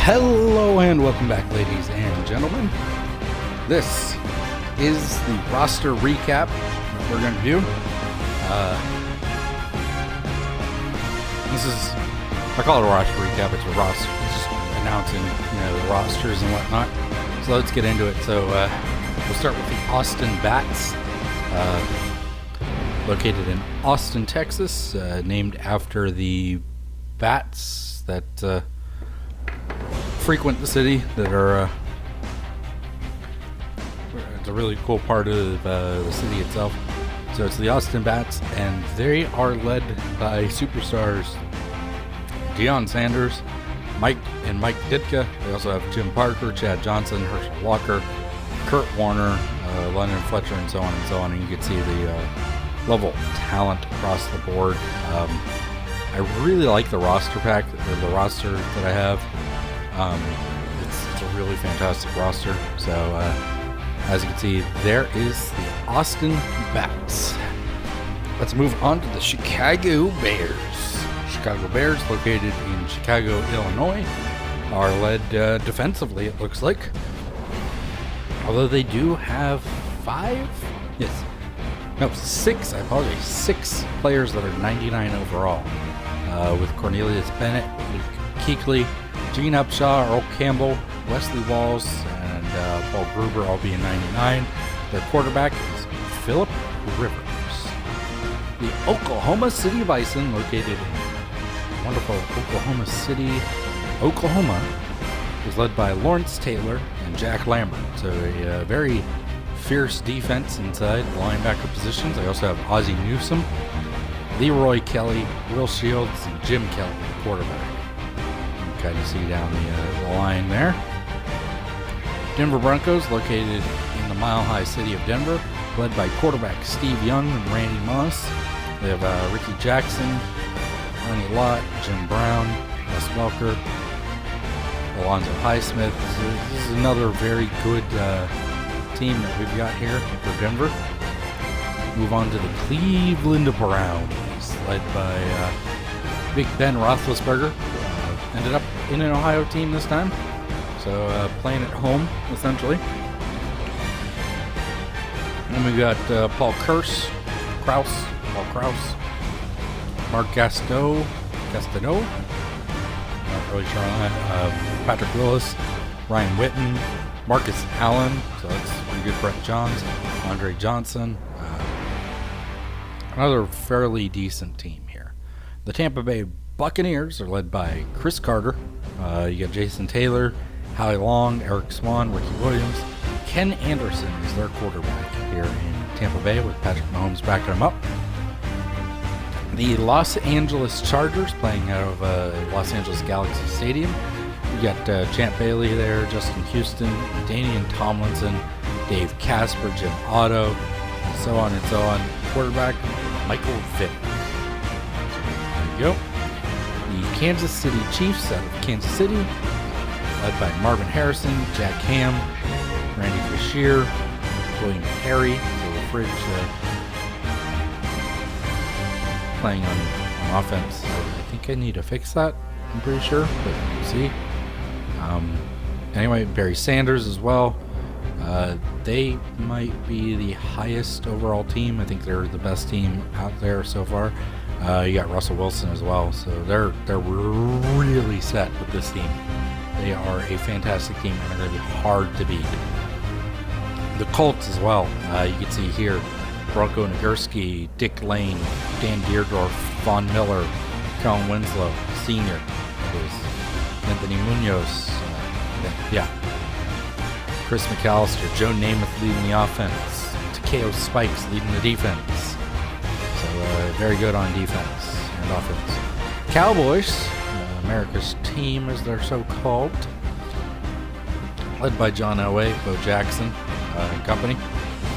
Hello and welcome back, ladies and gentlemen. This is the roster recap that we're going to do. I call it a roster recap. It's a roster, it's just announcing, the rosters and whatnot. So let's get into it. So we'll start with the Austin Bats, located in Austin, Texas, named after the bats that frequent the city, that are it's a really cool part of the city itself. So it's the Austin Bats, and they are led by superstars Deion Sanders, Mike Ditka. They also have Jim Parker, Chad Johnson, Herschel Walker, Kurt Warner, London Fletcher, and so on and so on. And you can see the level of talent across the board. I really like the roster pack, or the roster that I have. It's a really fantastic roster. So as you can see, there is the Austin Bats. Let's move on to the Chicago Bears. Chicago Bears, located in Chicago, Illinois, are led defensively, it looks like. Although they do have six players that are 99 overall. With Cornelius Bennett, Luke Kuechly, Gene Upshaw, Earl Campbell, Wesley Walls, and Paul Gruber all being 99. Their quarterback is Philip Rivers. The Oklahoma City Bison, located in wonderful Oklahoma City, Oklahoma, is led by Lawrence Taylor and Jack Lambert. So a very fierce defense inside the linebacker positions. They also have Ozzie Newsome, Leroy Kelly, Will Shields, and Jim Kelly, the quarterback. You can kind of see down the line there. Denver Broncos, located in the Mile High city of Denver, led by quarterback Steve Young and Randy Moss. They have Ricky Jackson, Ronnie Lott, Jim Brown, Les Welker, Alonzo Highsmith. This is another very good team that we've got here for Denver. Move on to the Cleveland Browns, led by Big Ben Roethlisberger. Ended up in an Ohio team this time, so playing at home, essentially. And then we got Paul Krause, Mark Gastineau, not really sure on that, Patrick Willis, Ryan Witten, Marcus Allen, so that's pretty good. Brett Johns, Andre Johnson. Another fairly decent team here. The Tampa Bay Buccaneers are led by Chris Carter. You got Jason Taylor, Howie Long, Eric Swan, Ricky Williams. Ken Anderson is their quarterback here in Tampa Bay, with Patrick Mahomes backing him up. The Los Angeles Chargers, playing out of Los Angeles Galaxy Stadium. You got Champ Bailey there, Justin Houston, Danian Tomlinson, Dave Casper, Jim Otto, and so on and so on. Quarterback Michael Vick. There you go. The Kansas City Chiefs, out of Kansas City, led by Marvin Harrison, Jack Ham, Randy Bashir, William Perry, the fridge, playing on offense. I think I need to fix that, I'm pretty sure, but we'll see. Anyway, Barry Sanders as well. They might be the highest overall team. I think they're the best team out there so far. You got Russell Wilson as well, so they're really set with this team. They are a fantastic team, and they're going to be hard to beat. The Colts as well. You can see here Bronco Nagurski, Dick Lane, Dan Deerdorf, Von Miller, Colin Winslow, Sr., Anthony Munoz, Chris McAllister, Joe Namath leading the offense, Takeo Spikes leading the defense. So very good on defense and offense. Cowboys, America's team as they're so called, led by John Elway, Bo Jackson and company.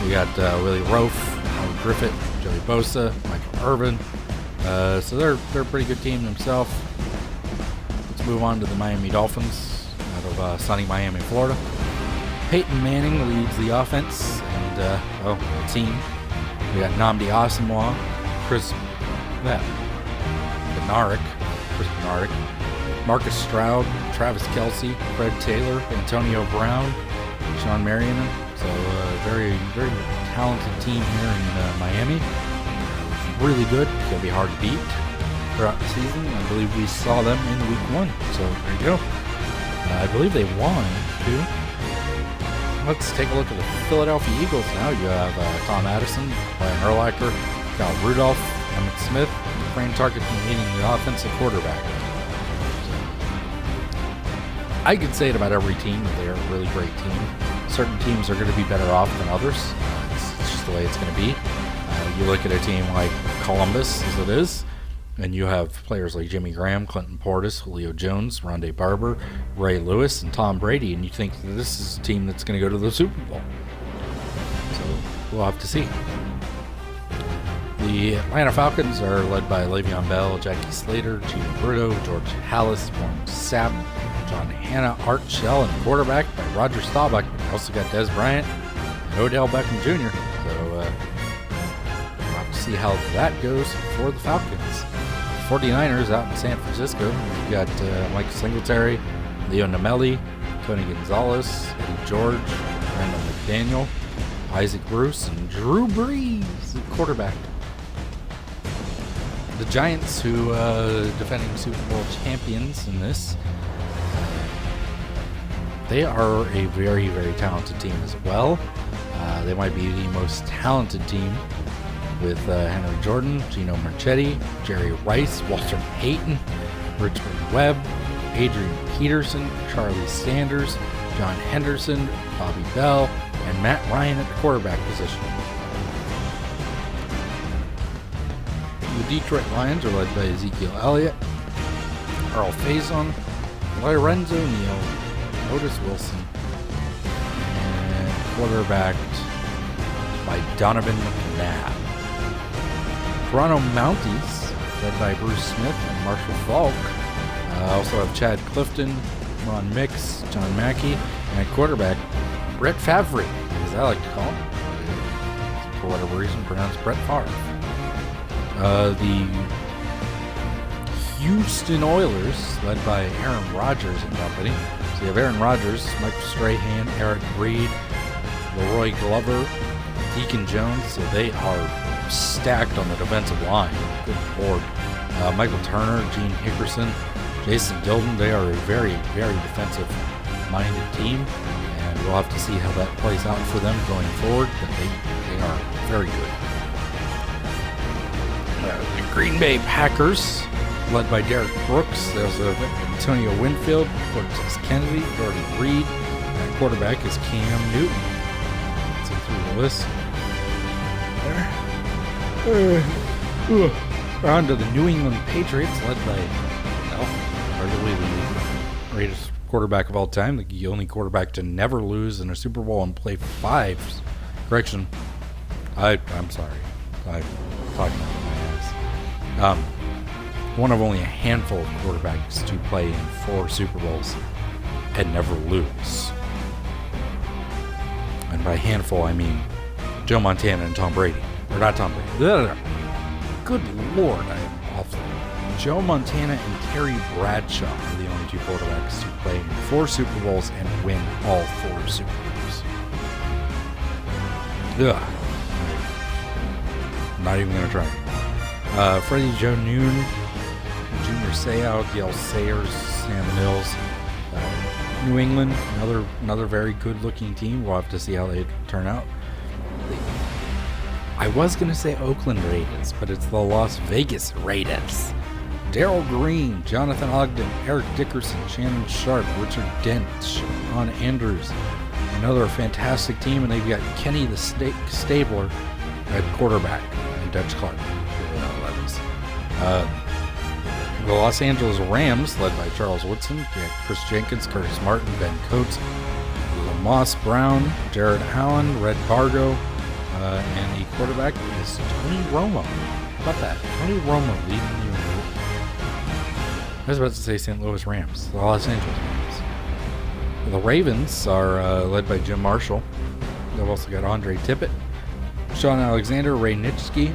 We got Willie Roaf, Howard Griffith, Joey Bosa, Michael Irvin. So they're a pretty good team themselves. Let's move on to the Miami Dolphins out of sunny Miami, Florida. Peyton Manning leads the offense and the team. We got Nnamdi Asomugha, Chris Bednarik, Marcus Stroud, Travis Kelce, Fred Taylor, Antonio Brown, Sean Marion. So very, very talented team here in Miami. Really good. It's going to be hard to beat throughout the season. I believe we saw them in week 1. So there you go. I believe they won too. Let's take a look at the Philadelphia Eagles now. You have Tom Addison, Brian Urlacher, Kyle Rudolph, Emmitt Smith, Fran Tarkenton leading the offensive quarterback. I could say it about every team that they are a really great team. Certain teams are going to be better off than others. It's just the way it's going to be. You look at a team like Columbus, as it is, and you have players like Jimmy Graham, Clinton Portis, Julio Jones, Rondé Barber, Ray Lewis, and Tom Brady, and you think that this is a team that's going to go to the Super Bowl. So we'll have to see. The Atlanta Falcons are led by Le'Veon Bell, Jackie Slater, Gino Brito, George Halas, Warren Sapp, John Hanna, Art Shell, and quarterback by Roger Staubach. We also got Des Bryant and Odell Beckham Jr. So we'll have to see how that goes for the Falcons. 49ers out in San Francisco. We've got Mike Singletary, Leo Namelli, Tony Gonzalez, Eddie George, Brandon McDaniel, Isaac Bruce, and Drew Brees, the quarterback. The Giants, who defending Super Bowl champions in this, they are a very, very talented team as well. They might be the most talented team with Henry Jordan, Gino Marchetti, Jerry Rice, Walter Payton, Richard Webb, Adrian Peterson, Charlie Sanders, John Henderson, Bobby Bell, and Matt Ryan at the quarterback position. The Detroit Lions are led by Ezekiel Elliott, Earl Faison, Lorenzo Neal, Otis Wilson, and quarterbacked by Donovan McNabb. Toronto Mounties, led by Bruce Smith and Marshall Falk. Also have Chad Clifton, Ron Mix, John Mackey, and quarterback Brett Favre, as I like to call him. For whatever reason, pronounced Brett Favre. The Houston Oilers, led by Aaron Rodgers and company. So you have Aaron Rodgers, Michael Strahan, Eric Reed, Leroy Glover, Deacon Jones. So they are stacked on the defensive line. Good lord. Michael Turner, Gene Hickerson, Jason Dildon. They are a very, very defensive-minded team, and we'll have to see how that plays out for them going forward, but they are very good. The Green Bay Packers, led by Derek Brooks. There's Antonio Winfield, Cortez Kennedy, Jordan Reed, and quarterback is Cam Newton. Let's go through the list. On to the New England Patriots, led by, arguably the greatest quarterback of all time, the only quarterback to never lose in a Super Bowl and play 5. Correction. I'm sorry. I'm talking about my ass. One of only a handful of quarterbacks to play in 4 Super Bowls and never lose. And by handful, I mean Joe Montana and Tom Brady. Or not Tom Brady. Good lord, I am awful. Joe Montana and Terry Bradshaw are the only 2 quarterbacks to play in 4 Super Bowls and win all 4 Super Bowls. Ugh. I'm not even going to try. Freddie Joe Noon, Junior Seau, Dale Sayers, Sam Mills. New England, another very good-looking team. We'll have to see how they turn out. I was going to say Oakland Raiders, but it's the Las Vegas Raiders. Darrell Green, Jonathan Ogden, Eric Dickerson, Shannon Sharp, Richard Dent, Sean Andrews. Another fantastic team, and they've got Kenny the Stabler at quarterback and Dutch Clark. The Los Angeles Rams, led by Charles Woodson, Chris Jenkins, Curtis Martin, Ben Coates, Lamoss Brown, Jared Allen, Red Bargo, and the quarterback is Tony Romo. How about that? Tony Romo leading the I was about to say St. Louis Rams, the Los Angeles Rams. The Ravens are led by Jim Marshall. They've also got Andre Tippett, Sean Alexander, Ray Nitschke,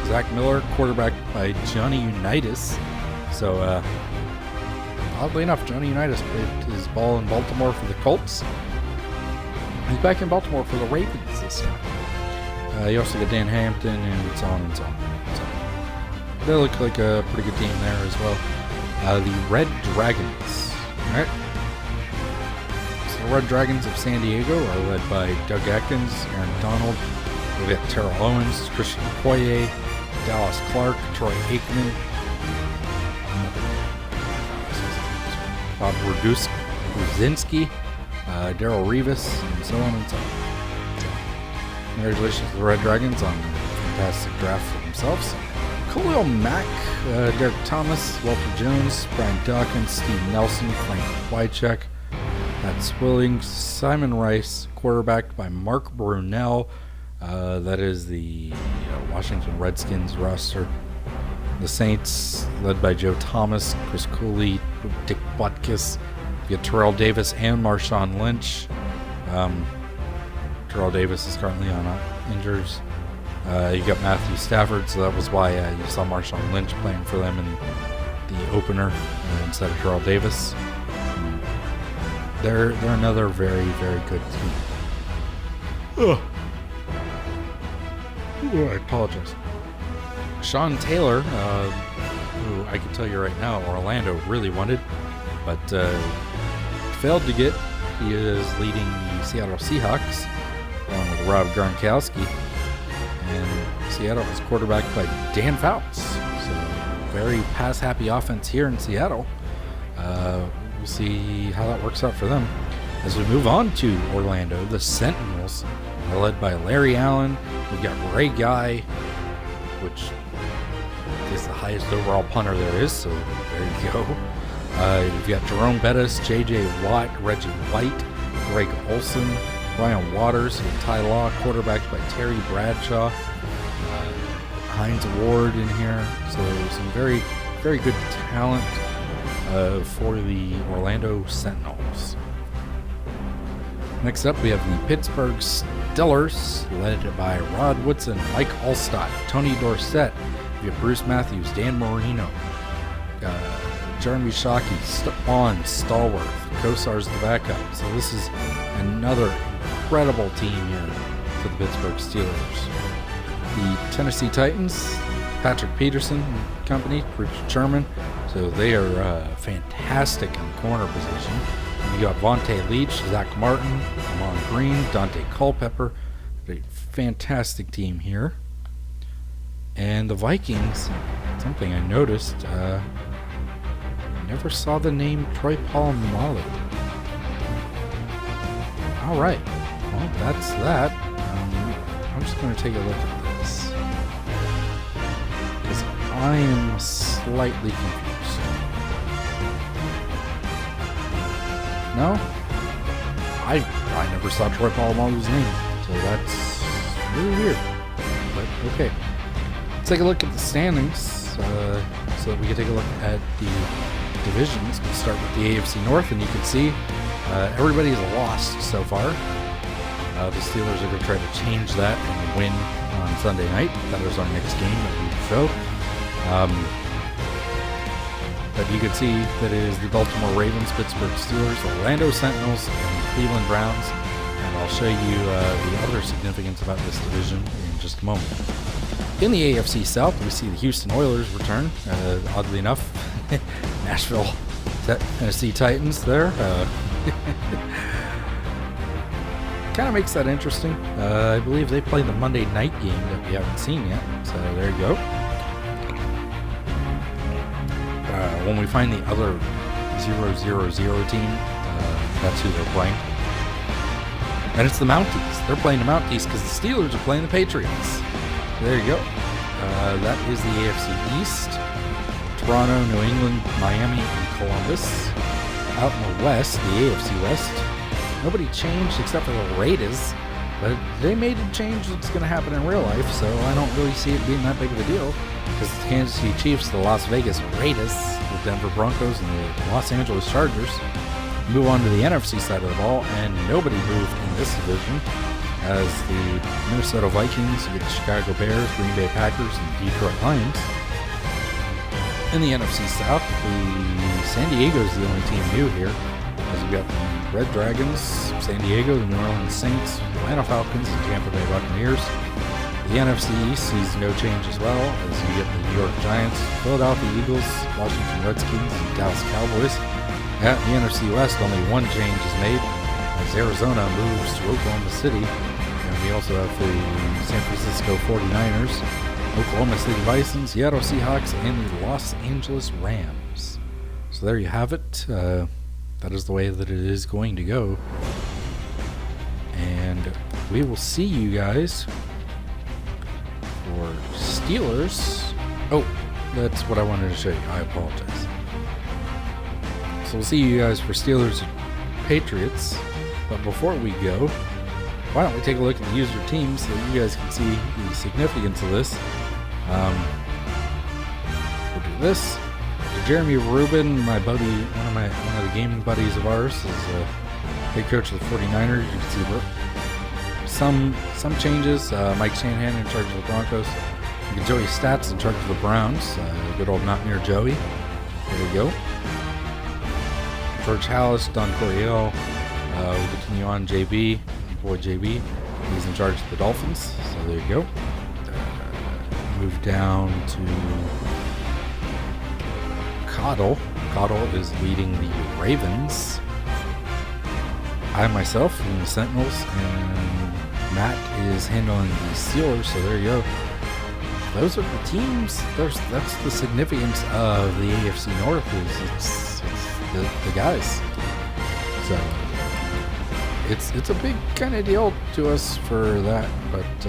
Zach Miller, quarterback by Johnny Unitas. So oddly enough, Johnny Unitas played his ball in Baltimore for the Colts. He's back in Baltimore for the Ravens this time. You also got Dan Hampton and so on and so on. So they look like a pretty good team there as well. The Red Dragons. All right. So the Red Dragons of San Diego are led by Doug Atkins, Aaron Donald. We've got Terrell Owens, Christian Okoye, Dallas Clark, Troy Aikman, Bob Ruzinski, Darrell Revis, and so on and so on. So, congratulations to the Red Dragons on a fantastic draft for themselves. Khalil Mack, Derek Thomas, Walter Jones, Brian Dawkins, Steve Nelson, Frank Wycheck, Matt Swilling, Simon Rice, quarterbacked by Mark Brunell. That is the Washington Redskins roster. The Saints, led by Joe Thomas, Chris Cooley, Dick Butkus. You get Terrell Davis and Marshawn Lynch. Terrell Davis is currently on injuries. You got Matthew Stafford, so that was why you saw Marshawn Lynch playing for them in the opener instead of Terrell Davis. They're another very, very good team. Ugh. Ooh, I apologize. Sean Taylor, who I can tell you right now, Orlando really wanted, but failed to get. He is leading the Seattle Seahawks, along with Rob Gronkowski. And Seattle is quarterbacked by Dan Fouts. So, very pass-happy offense here in Seattle. We'll see how that works out for them. As we move on to Orlando, the Sentinels are led by Larry Allen. We've got Ray Guy, which is the highest overall punter there is, so there you go. You've got Jerome Bettis, J.J. Watt, Reggie White, Greg Olson, Ryan Waters, and Ty Law, quarterbacked by Terry Bradshaw. Hines Ward in here, so some very, very good talent for the Orlando Sentinels. Next up, we have the Pittsburgh Steelers, led by Rod Woodson, Mike Allstott, Tony Dorsett. We have Bruce Matthews, Dan Marino, Jeremy Shockey, Vaughn Stallworth, Kosar's the backup. So this is another incredible team here for the Pittsburgh Steelers. The Tennessee Titans, Patrick Peterson and company, Richard Sherman. So they are fantastic in the corner position. You got Vontae Leach, Zach Martin, Amon Green, Dante Culpepper. A fantastic team here. And the Vikings, something I noticed, never saw the name Troy Polamalu. All right, well, that's that. I'm just going to take a look at this, because I am slightly confused. No? I never saw Troy Polamalu's name, so that's really weird. But okay. Let's take a look at the standings, so that we can take a look at the divisions. We'll start with the AFC North, and you can see everybody is lost so far. The Steelers are going to try to change that and win on Sunday night. That was our next game that we show. But you can see that it is the Baltimore Ravens, Pittsburgh Steelers, Orlando Sentinels, and Cleveland Browns. And I'll show you the other significance about this division in just a moment. In the AFC South, we see the Houston Oilers return. Oddly enough, Nashville Tennessee Titans there. Kind of makes that interesting. I believe they play the Monday night game that we haven't seen yet. So there you go. When we find the other 0-0-0 team, that's who they're playing. And it's the Mounties. They're playing the Mounties because the Steelers are playing the Patriots. So there you go. That is the AFC East. Toronto, New England, Miami, and Columbus. Out in the West, the AFC West, nobody changed except for the Raiders. But they made a change that's going to happen in real life, so I don't really see it being that big of a deal. Because the Kansas City Chiefs, the Las Vegas Raiders, the Denver Broncos, and the Los Angeles Chargers move on to the NFC side of the ball, and nobody moved in this division, as the Minnesota Vikings, the Chicago Bears, Green Bay Packers, and the Detroit Lions. In the NFC South, the San Diego's the only team new here, as we've got the Red Dragons, San Diego, the New Orleans Saints, Atlanta Falcons, and Tampa Bay Buccaneers. The NFC East sees no change as well, as you get the New York Giants, Philadelphia Eagles, Washington Redskins, and Dallas Cowboys. At the NFC West, only one change is made, as Arizona moves to Oklahoma City, and we also have the San Francisco 49ers, Oklahoma City Bison, Seattle Seahawks, and the Los Angeles Rams. So there you have it. That is the way that it is going to go. And we will see you guys for Steelers. Oh, that's what I wanted to show you. I apologize. So we'll see you guys for Steelers and Patriots. But before we go, why don't we take a look at the user teams so you guys can see the significance of this. We'll do this. Jeremy Rubin, my buddy, one of the gaming buddies of ours, is head coach of the 49ers. You can see some changes. Mike Shanahan in charge of the Broncos. You get Joey Stats in charge of the Browns. Good old Mountaineer Joey. There we go. George Hallis, Don Coryell. We continue on JB, boy JB. He's in charge of the Dolphins. So there you go. Move down to Coddle. Coddle is leading the Ravens. I myself am the Sentinels, and Matt is handling the Steelers. So there you go. Those are the teams. That's the significance of the AFC North. It's the guys. So it's a big kind of deal to us for that, but.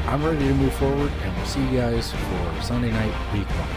I'm ready to move forward, and we'll see you guys for Sunday night, week 1.